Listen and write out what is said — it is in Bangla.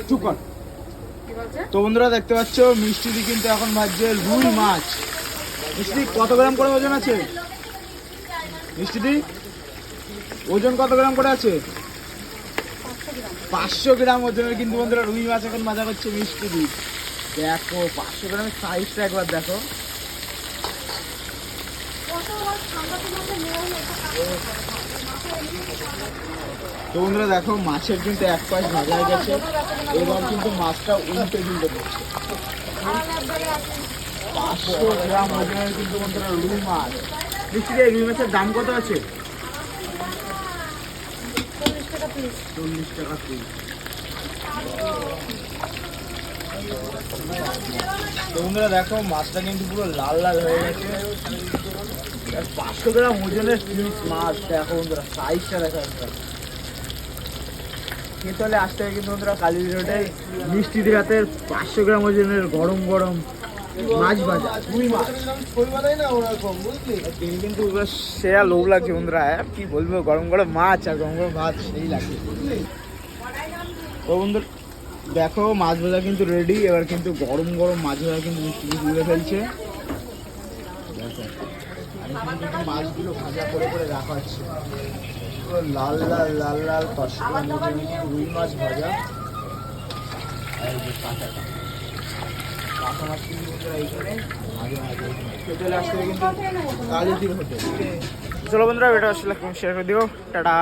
চুপ কর। তো বন্ধুরা দেখতে পাচ্ছ মিষ্টিদি কিন্তু এখন ভাজছে রুই মাছ। মিষ্টি কত গ্রাম করে ওজন আছে? মিষ্টিদি ওজন কত গ্রাম করে আছে? 500 গ্রাম ওজনের কিন্তু বন্ধুরা রুই মাছ এখন ভাজা করছে মিষ্টিদি। দেখো 500 গ্রামের সাইজটা একবার দেখো। তো বন্ধুরা দেখো মাছের কিন্তু এক পাশ ভাজা হয়ে গেছে, এবার কিন্তু মাছটা উল্টে দিতে হচ্ছে। 500 গ্রাম ওজনের কিন্তু বন্ধুরা রুই মাছ। মিষ্টি রুই মাছের দাম কত আছে? 40 টাকা পিস। তো বন্ধুরা দেখো মাছটা কিন্তু পুরো লাল লাল হয়ে গেছে। 500 গ্রাম ওজনের পিস মাছ দেখো বন্ধুরা, সাইজটা দেখা যাচ্ছে। খেতে আসতে হবে কিন্তু বন্ধুরা কালী রোডে মিষ্টি দিঘাতের 500 গ্রাম ওজনের গরম গরম মাছ ভাজা রুই মাছ। তিনি কিন্তু সেরা লোভ লাগছে বন্ধুরা, কি বলবো, গরম গরম মাছ আর গরম গরম ভাত সেই লাগছে। তো বন্ধুরা দেখো মাছ ভাজা কিন্তু রেডি, এবার কিন্তু গরম গরম মাছ ভাজা কিন্তু মিষ্টি তুলে ফেলছে। দেখো আমি মাছগুলো ভাজা করে করে রাখা হচ্ছে, পুরো লাল লাল লাল লাল 500 গ্রাম ওজনের রুই মাছ ভাজা। আর এই যে কাঁচাটা কাঁচা মাছ কিন্তু বন্ধুরা এইখানে মাঝে মাঝে খেতে আসতে কিন্তু কালীদির হোটেল। চলো বন্ধুরা, এটা আসলে শেয়ার করে দিও, টাটা।